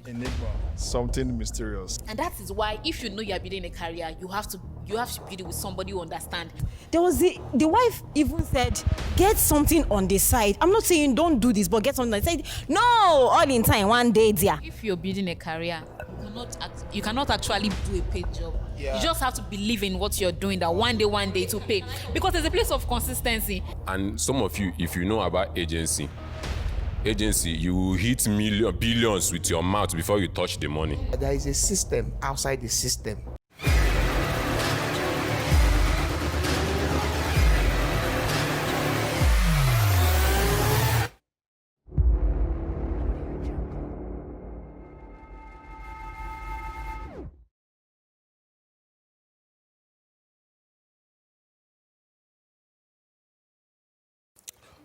Enigma, something mysterious. And that is why, if you know you are building a career, you have to build it with somebody who understands. There was the wife even said, get something on the side. I'm not saying don't do this, but get something on the side. No, all in time, one day, dear. If you're building a career, you cannot actually do a paid job. Yeah. You just have to believe in what you're doing, that one day to pay. Because there's a place of consistency. And some of you, if you know about agency, you will hit billions with your mouth before you touch the money. There is a system outside the system.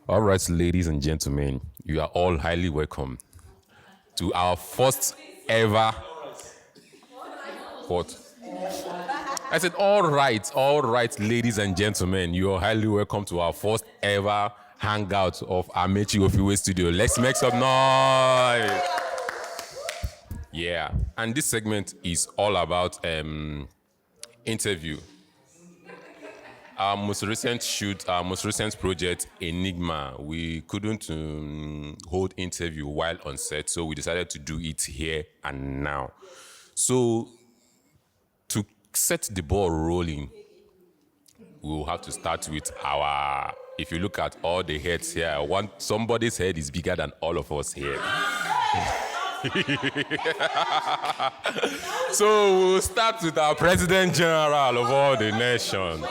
All right, ladies and gentlemen, you are all highly welcome to our first ever. What? I said, all right, ladies and gentlemen, you are highly welcome to our first ever hangout of Amechi Ofiwe Studio. Let's make some noise. Yeah, and this segment is all about interview. Our most recent project, Enigma, we couldn't hold interview while on set, so we decided to do it here and now. So, to set the ball rolling, we'll have to start with if you look at all the heads here, somebody's head is bigger than all of us here. So, we'll start with our President General of all the nations.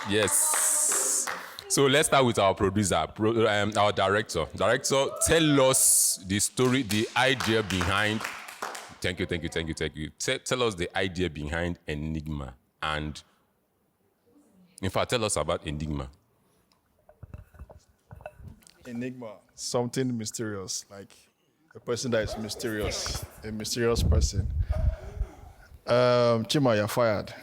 Yes. So let's start with our producer, our director. Director, tell us the story, the idea behind. Thank you. Tell us the idea behind Enigma, and in fact, tell us about Enigma. Enigma, something mysterious, like a person that is mysterious, a mysterious person. Chima, you're fired.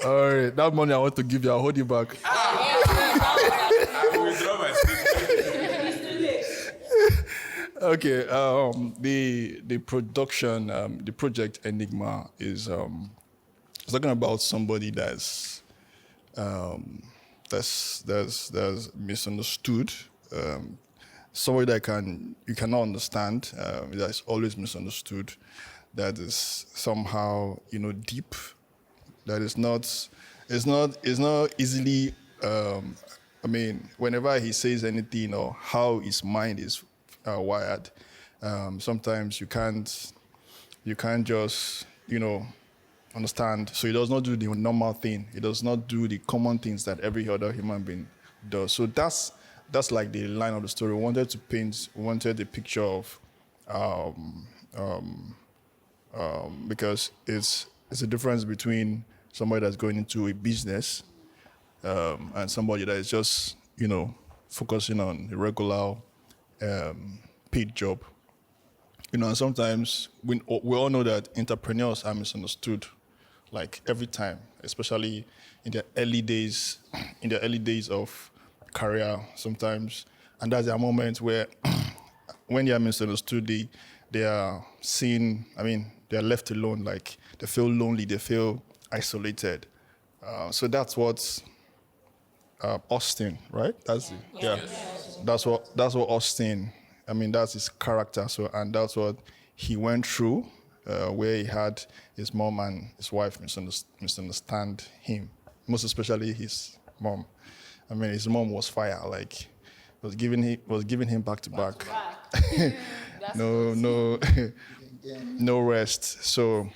All right, that money I want to give you, I'll hold you back. I will withdraw my statement. Okay, the production, the project Enigma is talking about somebody that's misunderstood, somebody that you cannot understand, that's always misunderstood, that is somehow deep, that is not easily. Whenever he says anything or how his mind is wired, sometimes you can't just understand. So he does not do the normal thing. He does not do the common things that every other human being does. So that's like the line of the story. We wanted the picture of because it's a difference between somebody that's going into a business and somebody that is just focusing on a regular paid job. And sometimes we all know that entrepreneurs are misunderstood, like every time, especially in the early days of career sometimes. And that's a moment where when they are misunderstood, they are seen, they are left alone, like they feel lonely, they feel isolated. So that's what Austin, right? That's what Austin, that's his character. So, and that's what he went through, where he had his mom and his wife misunderstand him, most especially his mom. His mom was fire, like was giving him back to back. No rest. So.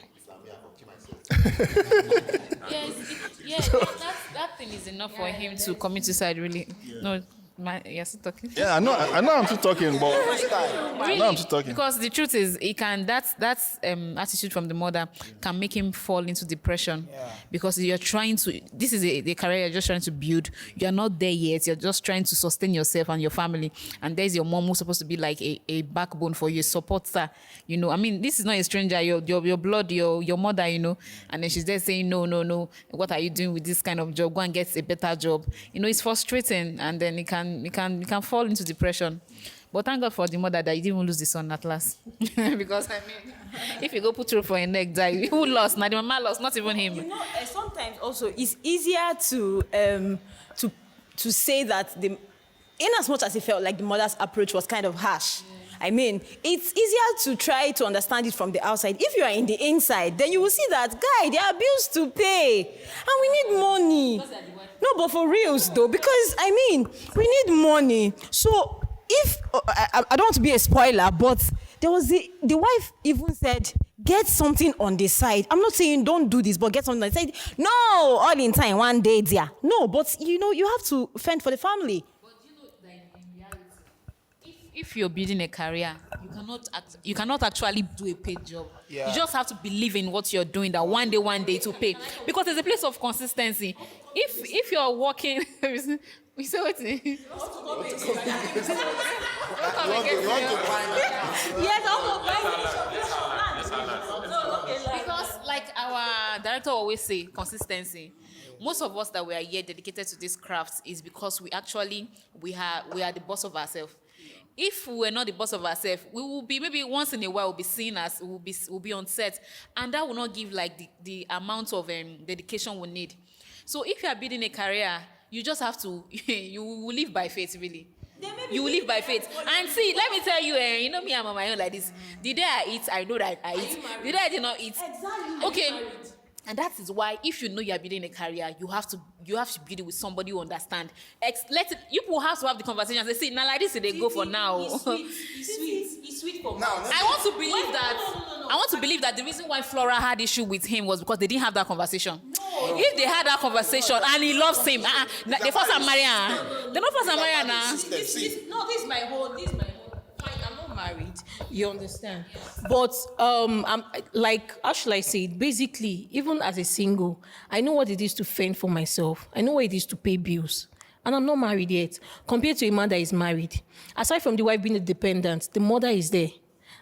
Yes, that thing is enough for him to commit suicide, really. Yeah. No, You're still talking. Yeah, I know I'm still talking, but Really? no, I'm still talking. Because the truth is, it can that attitude from the mother can make him fall into depression. Because you're trying to. This is the career you're just trying to build. You're not there yet. You're just trying to sustain yourself and your family. And there's your mom who's supposed to be like a backbone for you, a supporter. You know, I mean, this is not a stranger. Your blood, your mother. You know, and then she's there saying, no. What are you doing with this kind of job? Go and get a better job. You know, it's frustrating, and then it can fall into depression. But thank God for the mother that you didn't even lose the son at last. Because I mean, if you go put through for a neck, die. Who lost? Now the mama lost, not even him. You know, sometimes also it's easier to say that in as much as it felt like the mother's approach was kind of harsh. I mean, it's easier to try to understand it from the outside. If you are in the inside, then you will see that, guy, there are bills to pay. And we need money. No, but for reals, though, because, I mean, we need money. So, if, I don't want to be a spoiler, but there was the wife even said, get something on the side. I'm not saying don't do this, but get something on the side. No, all in time, one day, dear. No, but, you know, you have to fend for the family. If you're building a career, you cannot actually do a paid job. You just have to believe in what you're doing, that one day to pay. Because there's a place of consistency. If you're working, we say what? Yes, because like our director always say, consistency. Most of us that we are here dedicated to this craft is because we are the boss of ourselves. If we were not the boss of ourselves, we will be maybe once in a while we'll be seen as we'll be on set, and that will not give like the amount of dedication we need. So if you are building a career, you just have to you will live by faith, really. You will live by faith. And see, let me tell you, you know me, I'm on my own like this. The day I eat, I know that I eat. The day I did not eat, exactly. Okay. And that is why, if you know you are building a career, you have to build it with somebody who understands. You will have to have the conversation and say, see, now like this, they go for now. It's sweet for me. I want to believe that the reason why Flora had issue with him was because they didn't have that conversation. No. If they had that conversation and he loves him, they force and marry her. They don't force and marry her now. This is my whole. I'm not married. You understand? But how should I say it? Basically, even as a single, I know what it is to fend for myself. I know what it is to pay bills. And I'm not married yet. Compared to a man that is married. Aside from the wife being a dependent, the mother is there.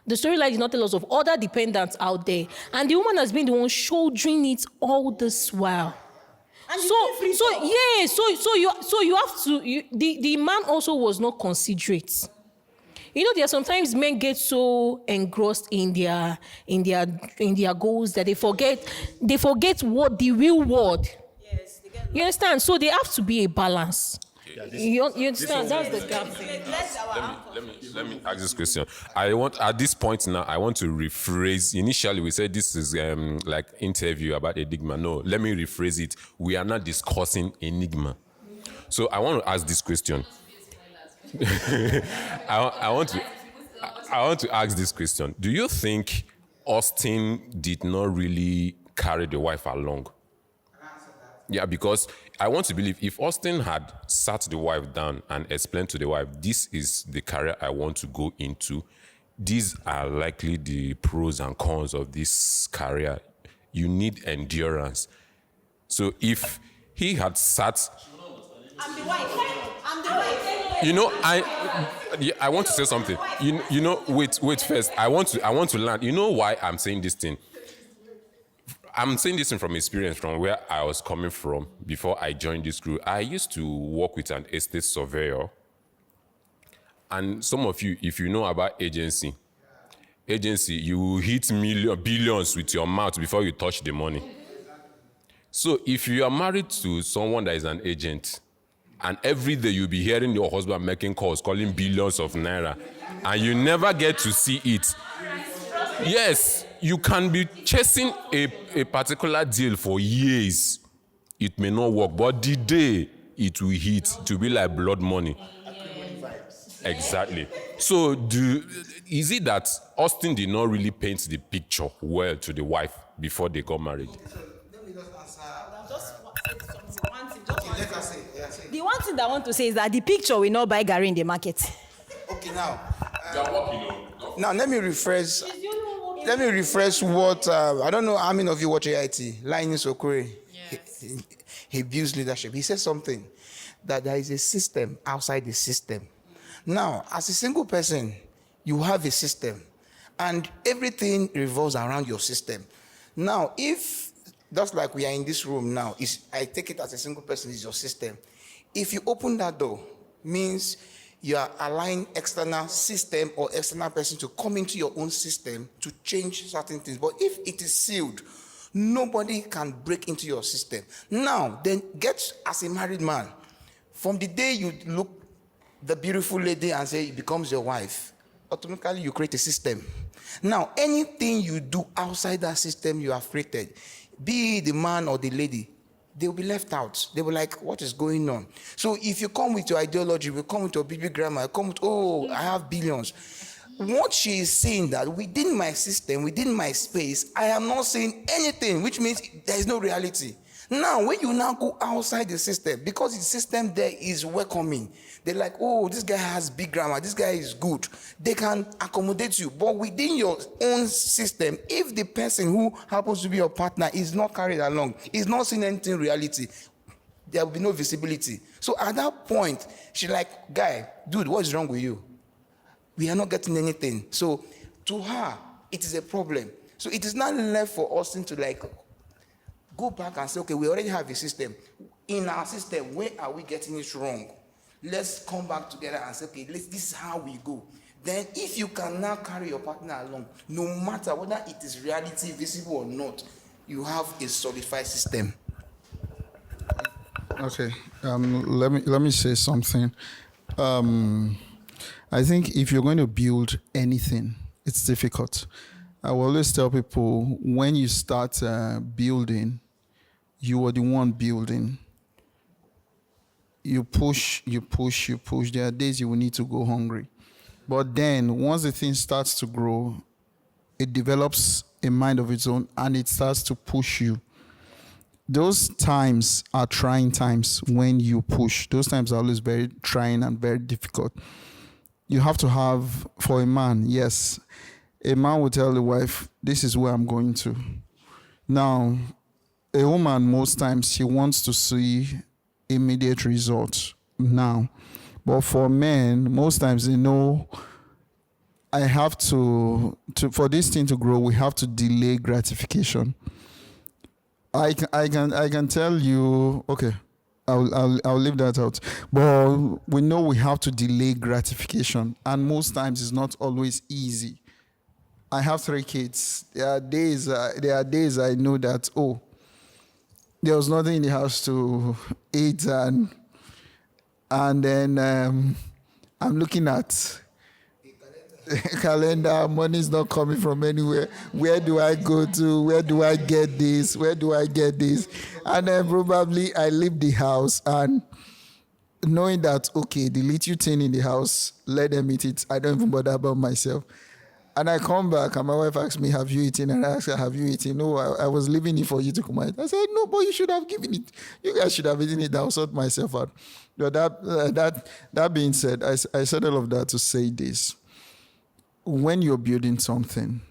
The storyline did not tell us of other dependents out there. And the woman has been the one shouldering it all this while. And you have to, the man also was not considerate. You know, there are sometimes men get so engrossed in their goals that they forget what the real world. Yes, you understand? So there have to be a balance. Yeah, you understand? That's the gap thing. Let me ask this question. At this point now, I want to rephrase. Initially, we said this is like interview about Enigma. No, let me rephrase it. We are not discussing Enigma. So I want to ask this question. I want to ask this question. Do you think Austin did not really carry the wife along? Yeah, because I want to believe if Austin had sat the wife down and explained to the wife, this is the career I want to go into, these are likely the pros and cons of this career. You need endurance. So if he had sat... I'm the wife. You know, I want to say something. You know, wait first. I want to learn. You know why I'm saying this thing? I'm saying this thing from experience, from where I was coming from before I joined this crew. I used to work with an estate surveyor. And some of you, if you know about agency, you hit billions with your mouth before you touch the money. So if you are married to someone that is an agent, and every day you'll be hearing your husband making calls, calling billions of naira, and you never get to see it. Yes, you can be chasing a particular deal for years. It may not work, but the day it will hit, to be like blood money. Exactly. So is it that Austin did not really paint the picture well to the wife before they got married? The one one thing that I want to say is that the picture will not buy Gary in the market. Okay, now. You are walking, no? Now let me refresh. Let me refresh what I don't know how many of you watch AIT. Linus Okure. Yes. He builds leadership. He says something that there is a system outside the system. Now, as a single person, you have a system, and everything revolves around your system. Now, if just like we are in this room now, I take it as a single person is your system. If you open that door, means you are allowing external system or external person to come into your own system to change certain things. But if it is sealed, nobody can break into your system. Now, then get as a married man. From the day you look the beautiful lady and say it becomes your wife, automatically you create a system. Now, anything you do outside that system you have created, be it the man or the lady, they will be left out. They will like, what is going on? So if you come with your ideology, you come with your baby grandma, come with, oh, I have billions. What she is saying that within my system, within my space, I am not saying anything, which means there is no reality. Now, when you now go outside the system, because the system there is welcoming, they're like, oh, this guy has big grammar, this guy is good. They can accommodate you. But within your own system, if the person who happens to be your partner is not carried along, is not seeing anything reality, there will be no visibility. So at that point, she's like, guy, dude, what is wrong with you? We are not getting anything. So to her, it is a problem. So it is not left for us to like go back and say, okay, we already have a system. In our system, where are we getting it wrong? Let's come back together and say, okay, this is how we go. Then if you can now carry your partner along, no matter whether it is reality visible or not, you have a solidified system. Okay, let me say something. I think if you're going to build anything, it's difficult. I will always tell people, when you start building, you are the one building. You push. There are days you will need to go hungry. But then, once the thing starts to grow, it develops a mind of its own, and it starts to push you. Those times are trying times when you push. Those times are always very trying and very difficult. You have to have, for a man, yes, a man will tell the wife, this is where I'm going to. Now, a woman, most times, she wants to see immediate results now. But for men, most times they know, I have to for this thing to grow, we have to delay gratification. I can tell you, okay, I'll leave that out. But we know we have to delay gratification, and most times it's not always easy. I have 3 kids. There are days I know that, there was nothing in the house to eat, and then I'm looking at calendar, money's not coming from anywhere. Where do I go to? Where do I get this? Where do I get this? And then probably I leave the house, and knowing that, okay, the little thing in the house, let them eat it. I don't even bother about myself. And I come back, and my wife asks me, have you eaten? And I ask her, have you eaten? No, I was leaving it for you to come out. I said, no, but you should have given it. You guys should have eaten it. I'll sort myself out. But that being said, I said all of that to say this. When you're building something,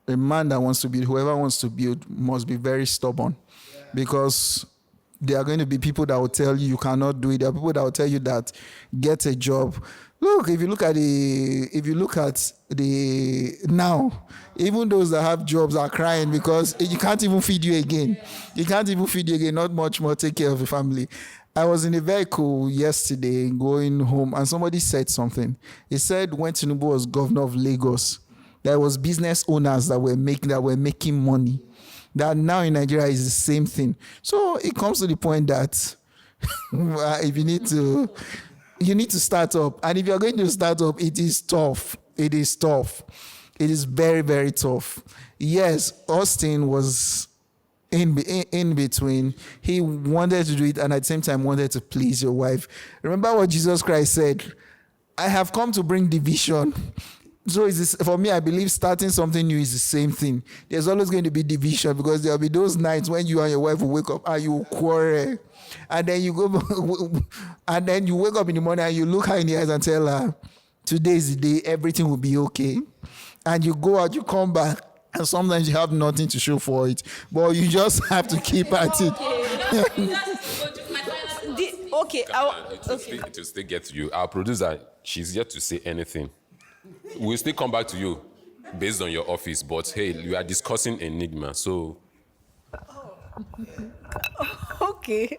a man that wants to build, whoever wants to build, must be very stubborn. Yeah. Because there are going to be people that will tell you cannot do it. There are people that will tell you that get a job. Look, if you look at the now, even those that have jobs are crying because you can't even feed you again. You can't even feed you again, not much more take care of your family. I was in a vehicle yesterday going home, and somebody said something. He said when Tinubu was governor of Lagos, there was business owners that were making money. That now in Nigeria is the same thing. So it comes to the point that if you need to start up. And if you're going to start up, it is tough. It is tough. It is very, very tough. Yes, Austin was in between. He wanted to do it, and at the same time wanted to please your wife. Remember what Jesus Christ said? I have come to bring division. So it's this, for me, I believe starting something new is the same thing. There's always going to be division because there'll be those nights when you and your wife will wake up and you quarrel. And then you go and then you wake up in the morning and you look her in the eyes and tell her, today is the day, everything will be okay. And you go out, you come back, and sometimes you have nothing to show for it. But you just have to keep at it. Okay. It will still get to you. Our producer, she's yet to say anything. We'll still come back to you based on your office, but hey, we are discussing Enigma, so. Okay.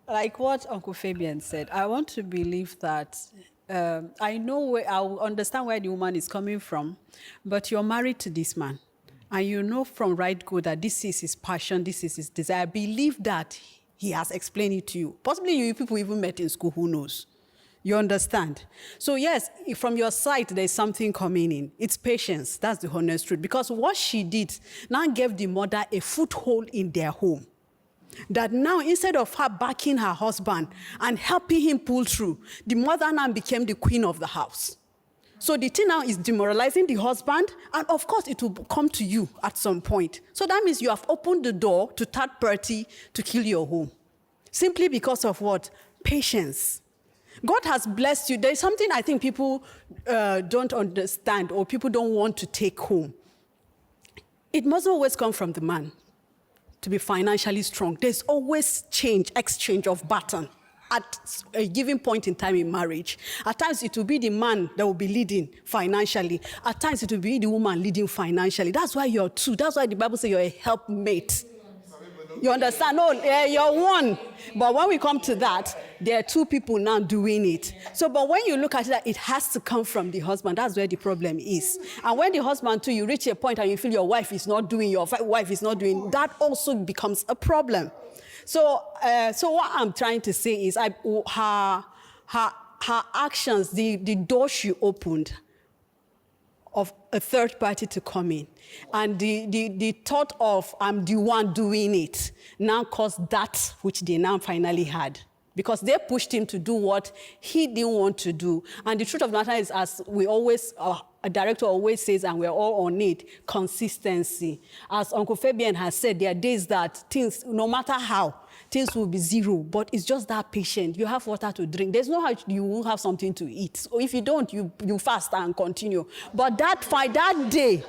Like what Uncle Fabian said, I want to believe that I understand where the woman is coming from, but you're married to this man, and you know from right go that this is his passion, this is his desire. I believe that he has explained it to you. Possibly you people even met in school, who knows? You understand? So yes, from your side, there's something coming in. It's patience. That's the honest truth. Because what she did now gave the mother a foothold in their home. That now, instead of her backing her husband and helping him pull through, the mother now became the queen of the house. So the thing now is demoralizing the husband, and of course it will come to you at some point. So that means you have opened the door to third party to kill your home. Simply because of what? Patience. God has blessed you. There's something I think people don't understand or people don't want to take home. It must always come from the man to be financially strong. There's always exchange of baton at a given point in time in marriage. At times it will be the man that will be leading financially. At times it will be the woman leading financially. That's why you're two. That's why the Bible says you're a helpmate. You understand? No, you're one. But when we come to that, there are two people now doing it. So, but when you look at it, it has to come from the husband. That's where the problem is. And when the husband too, you reach a point and you feel your wife is not doing, that also becomes a problem. So, what I'm trying to say is, her actions, the door she opened of a third party to come in, and the thought of I'm the one doing it now caused that which they now finally had, because they pushed him to do what he didn't want to do. And the truth of the matter is, as we always, a director always says, and we're all on it, consistency. As Uncle Fabian has said, there are days that things, no matter how, things will be zero, but it's just that patient. You have water to drink. There's no how you will have something to eat. So if you don't, you fast and continue. But that day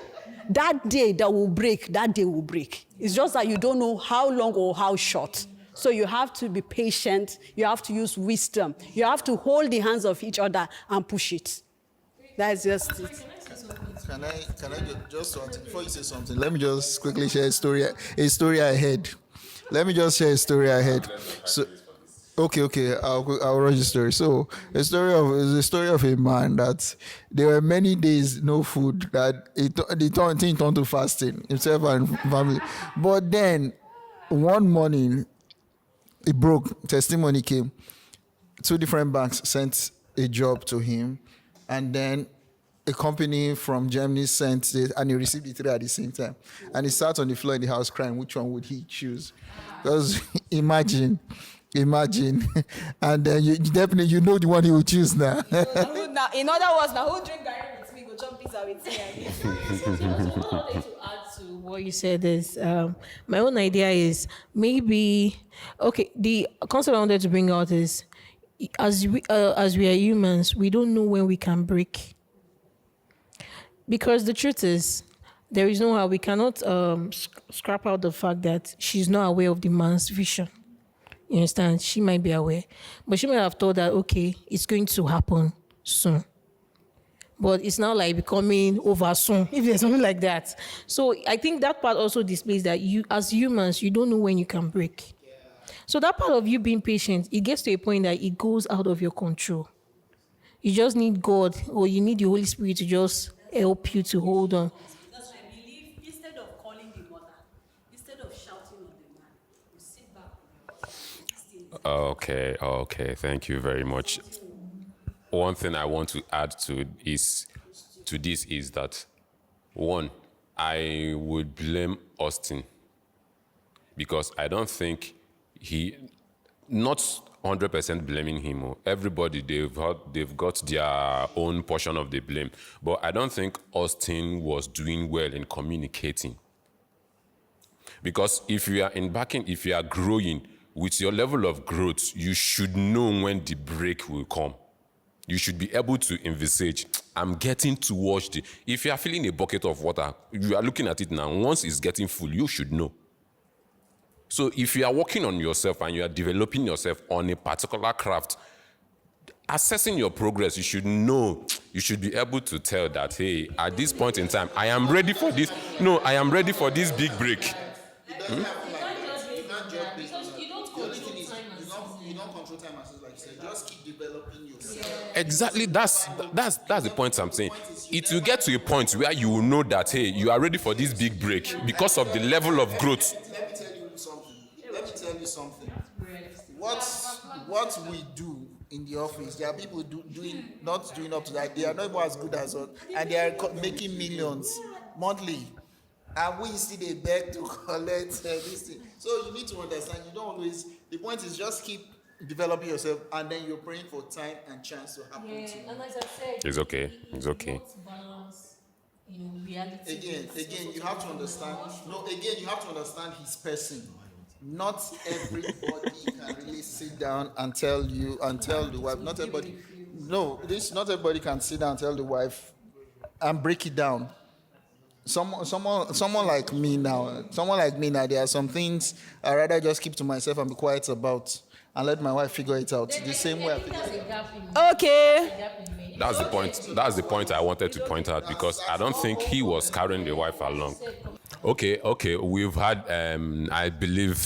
that will break, that day will break. It's just that you don't know how long or how short. So you have to be patient. You have to use wisdom. You have to hold the hands of each other and push it. That's just it. Can I just before you say something, let me just quickly share a story ahead. Let me just share a story ahead. So, okay, I'll rush the story. So, the story of a man that there were many days no food, that thing turned to fasting, himself and family. But then, one morning, it broke. Testimony came. 2 different banks sent a job to him, and then a company from Germany sent it, and he received the 3 at the same time. And he sat on the floor in the house crying, which one would he choose? Because imagine. And then you know the one he would choose now. Now, in other words, now who drink garri with me, go jump pizza with me. What I wanted to add to what you said is, my own idea is maybe, the concept I wanted to bring out is, as we are humans, we don't know when we can break. Because the truth is, there is no how we cannot scrap out the fact that she's not aware of the man's vision. You understand? She might be aware, but she might have thought that, okay, it's going to happen soon. But it's not like becoming over soon, if there's something like that. So I think that part also displays that you, as humans, you don't know when you can break. So that part of you being patient, it gets to a point that it goes out of your control. You just need God, or you need the Holy Spirit to just help you to hold on. That's why I believe, instead of calling the mother, instead of shouting on the man, you sit back. Okay, thank you very much. One thing I want to add to this is that, one, I would blame Austin, because I don't think not 100% blaming him. Oh. Everybody, they've got their own portion of the blame. But I don't think Austin was doing well in communicating. Because if you are growing, with your level of growth, you should know when the break will come. You should be able to envisage, I'm getting towards the... If you are filling a bucket of water, you are looking at it now. Once it's getting full, you should know. So if you are working on yourself and you are developing yourself on a particular craft, assessing your progress, you should know, you should be able to tell that, hey, at this point in time, I am ready for this. No, I am ready for this big break. Exactly, that's the point I'm saying. It will get to a point where you will know that, hey, you are ready for this big break because of the level of growth. Let me tell you something. What we do in the office, there are people not doing up to that. They are not even as good as us, and they are making millions monthly. And we still they beg to collect this thing. So you need to understand. You don't always. The point is just keep developing yourself, and then you're praying for time and chance to happen to you. And as I said, It's okay. It's okay. Balance, reality. Again, you have to understand. No, again, you have to understand his person. Not everybody can really sit down and tell the wife. Not everybody. No, not everybody can sit down and tell the wife and break it down. Someone like me now. There are some things I rather just keep to myself and be quiet about, and let my wife figure it out. The same way I figure it out. Okay. That's the point. That's the point I wanted to point out, because I don't think he was carrying the wife along. Okay. We've had, I believe,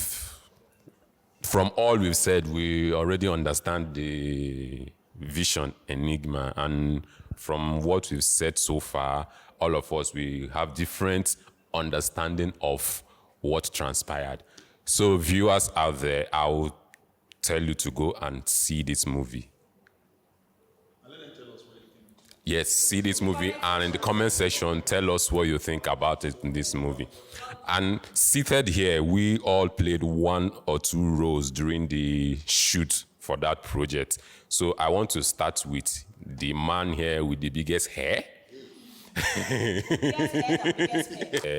from all we've said, we already understand the vision, Enigma, and from what we've said so far, all of us, we have different understanding of what transpired. So viewers out there, I'll tell you to go and see this movie. Yes, see this movie, and in the comment section, tell us what you think about it in this movie. And seated here, we all played 1 or 2 roles during the shoot for that project. So I want to start with the man here with the biggest hair.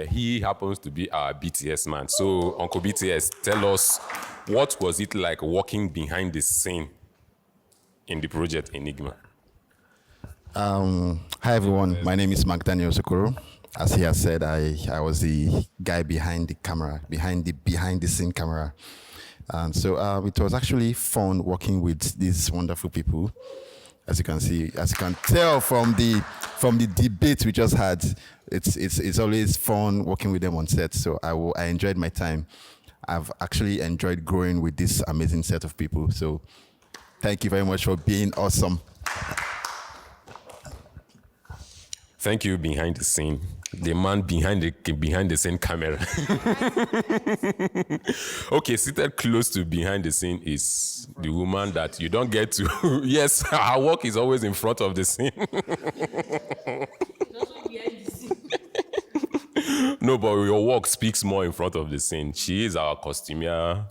He happens to be our BTS man. So, Uncle BTS, tell us, what was it like working behind the scene in the project Enigma? Hi everyone, my name is Mark Daniel Sokoro. As he has said, I was the guy behind the camera, behind the scene camera. And so it was actually fun working with these wonderful people. As you can tell from the debate we just had, it's always fun working with them on set. So I enjoyed my time. I've actually enjoyed growing with this amazing set of people. So thank you very much for being awesome. Thank you, behind the scene. The man behind the scene camera. Okay, seated close to behind the scene is the woman that you don't get to. Yes, her work is always in front of the scene. No, but your work speaks more in front of the scene. She is our costumier.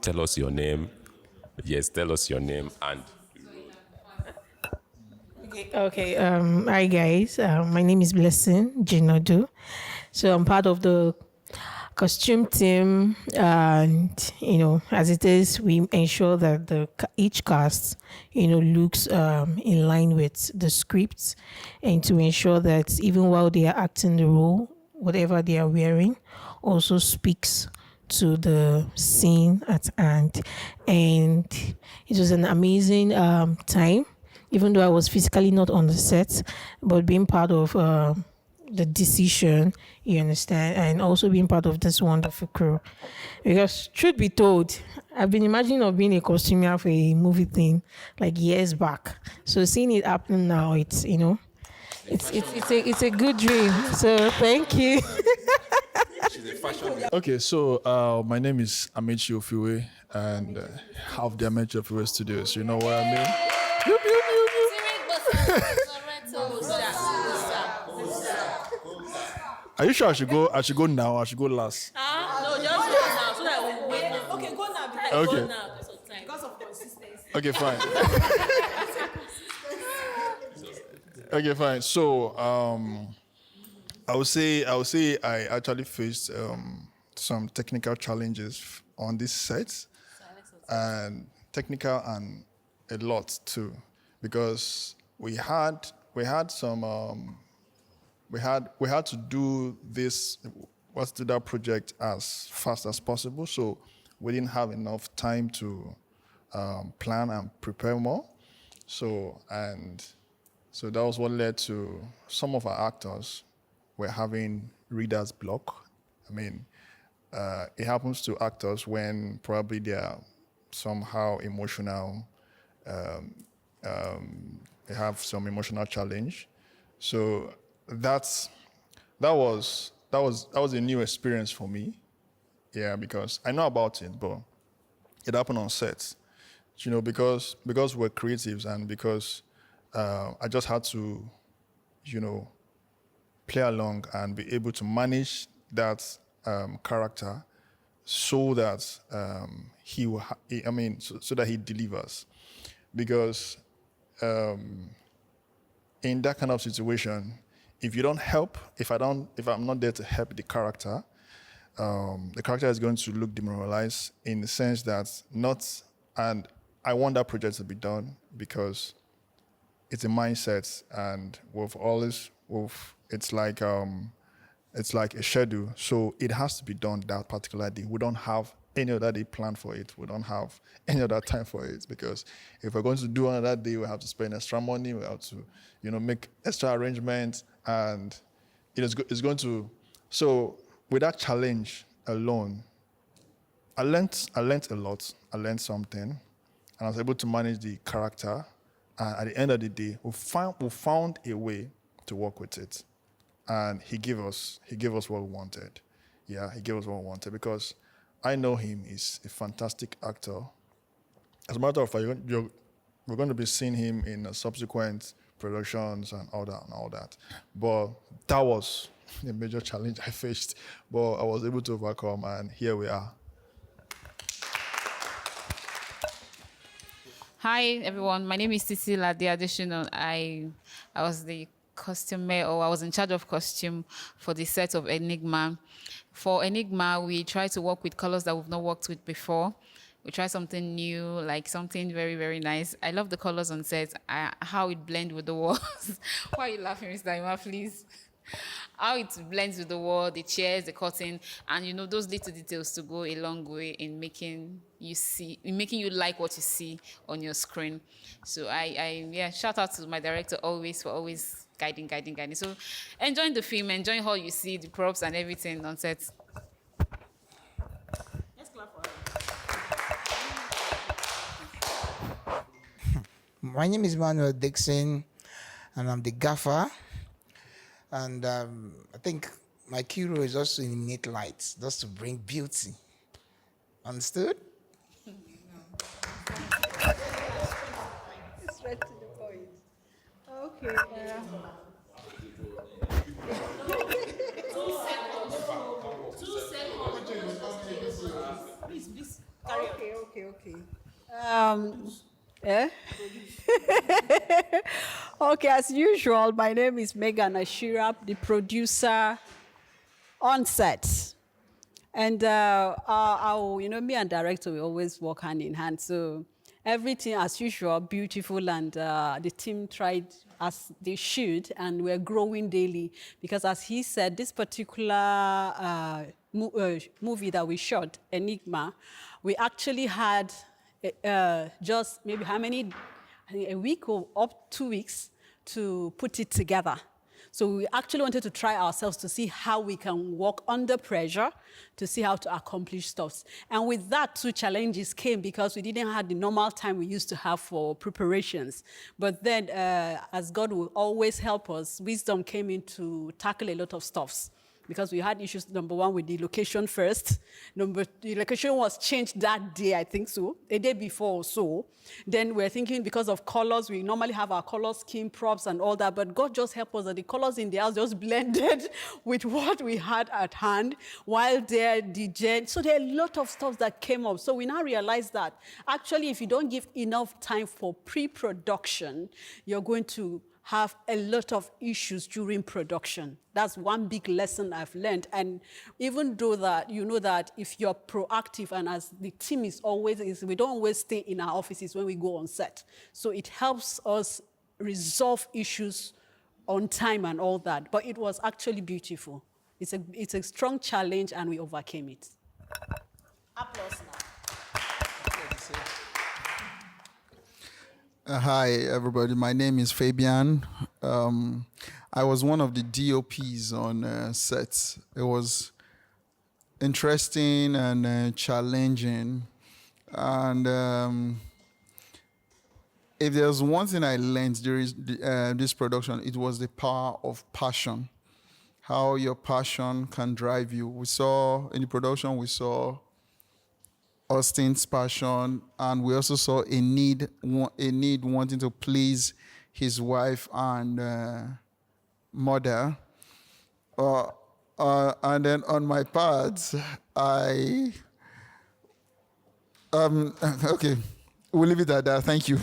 Tell us your name. Yes, tell us your name and... Okay. Hi guys. My name is Blessing Jinodu. So I'm part of the costume team, and as it is, we ensure that each cast, looks in line with the script, and to ensure that even while they are acting the role, whatever they are wearing also speaks to the scene at hand. And it was an amazing time. Even though I was physically not on the set, but being part of the decision, you understand, and also being part of this wonderful crew. Because truth be told, I've been imagining of being a costumier for a movie thing like years back. So seeing it happen now, it's a good dream. So thank you. Okay, so my name is Amechi Ofiwe, and half the Amechi Ofiwe Studios. You know what I mean? Are you sure I should go now or I should go last? No, just go now so that we wait. Okay, go now. Okay. Because of consistency. Okay, fine. Okay, fine. So, I would say I actually faced some technical challenges on this set, and technical and a lot too, because we had some we had to do this what's to that project as fast as possible. So we didn't have enough time to plan and prepare more. So that was what led to some of our actors were having readers block. I mean, it happens to actors when probably they are somehow emotional, they have some emotional challenge. So that was a new experience for me. Yeah, because I know about it, but it happened on set. Because we're creatives and because I just had to, play along and be able to manage that character so that so that he delivers. Because in that kind of situation, if you don't help, if I'm not there to help the character is going to look demoralized in the sense that and I want that project to be done because it's a mindset, and it's like a schedule, so it has to be done that particular day. We don't have any other day planned for it. We don't have any other time for it, because if we're going to do another day, we have to spend extra money. We have to, make extra arrangements, and it's going to. So with that challenge alone, I learned a lot. I learned something, and I was able to manage the character. And at the end of the day, we found a way to work with it, and he gave us what we wanted. Yeah, he gave us what we wanted, because I know him. He's a fantastic actor. As a matter of fact, we're going to be seeing him in subsequent productions and all that. But that was a major challenge I faced, but I was able to overcome, and here we are. Hi everyone, my name is Titi Lade Adesina. I was the costumer, or I was in charge of costume for the set of Enigma. For Enigma, we try to work with colors that we've not worked with before. We try something new, like something very, very nice. I love the colors on set, how it blends with the walls. Why are you laughing, Mr. Ima, please? How it blends with the wall, the chairs, the curtain, and those little details to go a long way in making you like what you see on your screen. So shout out to my director for always guiding. So enjoying the film, enjoying how you see the props and everything on set. Let's clap for her. My name is Manuel Dixon, and I'm the gaffer. And I think my key role is also in neat lights, just to bring beauty. Understood? Straight to the point. Okay. Please. Okay. Eh? Okay, as usual, my name is Megan Ashirap, the producer on set. And me and director, we always work hand in hand. So everything, as usual, beautiful, and the team tried as they should, and we're growing daily. Because as he said, this particular movie that we shot, Enigma, we actually had just maybe a week or up 2 weeks to put it together. So we actually wanted to try ourselves to see how we can work under pressure, to see how to accomplish stuff. And with that, 2 challenges came because we didn't have the normal time we used to have for preparations. But then, as God will always help us, wisdom came in to tackle a lot of stuffs. because we had issues, number one, with the location first. The location was changed that day, I think so, a day before or so. Then we're thinking because of colors, we normally have our color scheme, props and all that, but God just helped us that the colors in the house just blended with what we had at hand, while there, so there are a lot of stuff that came up. So we now realize that actually if you don't give enough time for pre-production, you're going to have a lot of issues during production. That's one big lesson I've learned. And even though that, you know that if you're proactive, and as the team we don't always stay in our offices when we go on set. So it helps us resolve issues on time and all that. But it was actually beautiful. It's a strong challenge and we overcame it. Applause now. Hi, everybody. My name is Fabian. I was one of the DOPs on set. It was interesting and challenging. And if there's one thing I learned during this production, it was the power of passion. How your passion can drive you. In the production, we saw Austin's passion, and we also saw a need wanting to please his wife and mother. And then on my part, okay, we'll leave it at that. Thank you.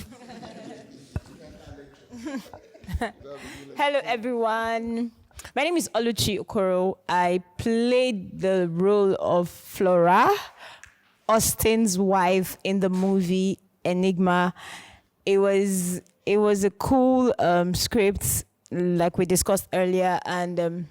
Hello, everyone. My name is Oluchi Okoro. I played the role of Flora, Austin's wife, in the movie Enigma. It was a cool script, like we discussed earlier, and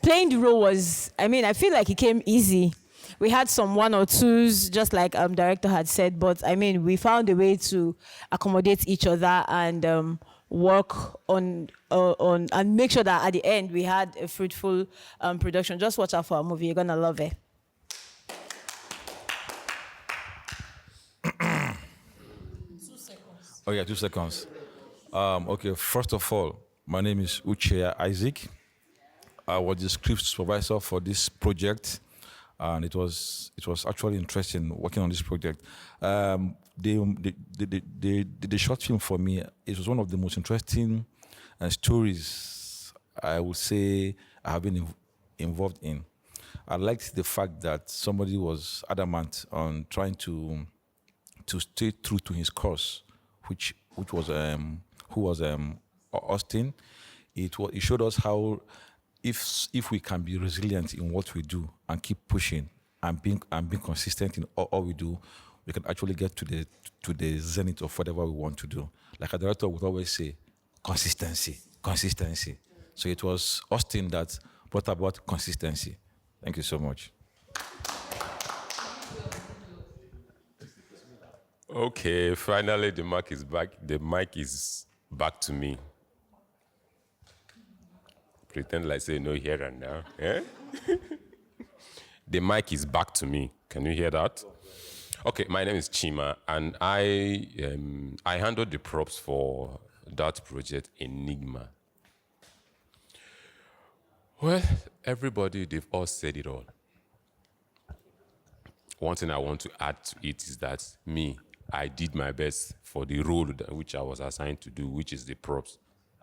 playing the role I feel like it came easy. We had some one or twos, just like director had said, but we found a way to accommodate each other and work on and make sure that at the end we had a fruitful production. Just watch out for our movie; you're gonna love it. Oh yeah, 2 seconds. Okay, first of all, my name is Uche Isaac. I was the script supervisor for this project, and it was actually interesting working on this project. The short film for me, it was one of the most interesting stories I would say I have been involved in. I liked the fact that somebody was adamant on trying to stay true to his course, which was Austin. It showed us how if we can be resilient in what we do and keep pushing and being consistent in all we do, we can actually get to the zenith of whatever we want to do. Like a director would always say, consistency. So it was Austin that brought about consistency. Thank you so much. Okay, finally the mic is back. The mic is back to me. Pretend like say no here and now. Eh? The mic is back to me. Can you hear that? Okay, my name is Chima, and I handled the props for that project, Enigma. Well, everybody, they've all said it all. One thing I want to add to it is that I did my best for the role which I was assigned to do, which is the props.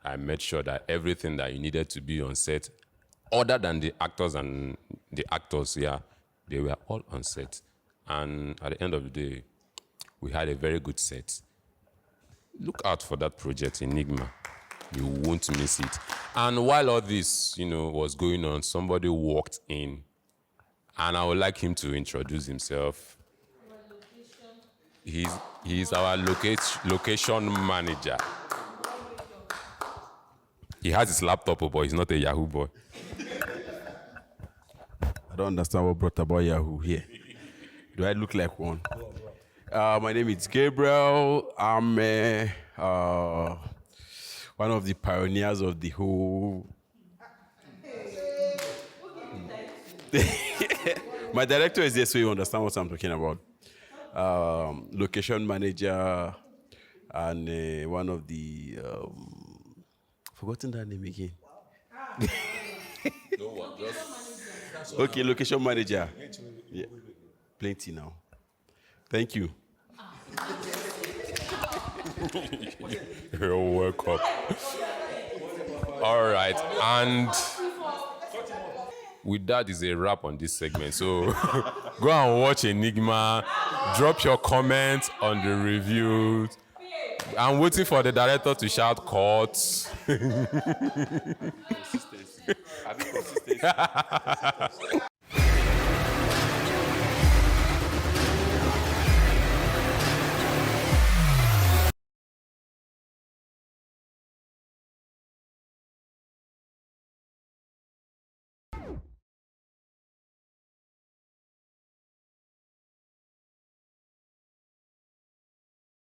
I made sure that everything that you needed to be on set, other than the actors, they were all on set. And at the end of the day, we had a very good set. Look out for that project, Enigma. You won't miss it. And while all this, was going on, somebody walked in, and I would like him to introduce himself. He's our location manager. He has his laptop, but he's not a Yahoo boy. I don't understand what brought about Yahoo here. Do I look like one? My name is Gabriel. I'm one of the pioneers of the whole. My director is there, so you understand what I'm talking about. Location manager and one of the forgotten that name again. Don't Okay, location manager. Yeah. Plenty now. Thank you. You're welcome. All right, and with that is a wrap on this segment. So go and watch Enigma. Drop your comments on the reviews. I'm waiting for the director to shout "Cuts."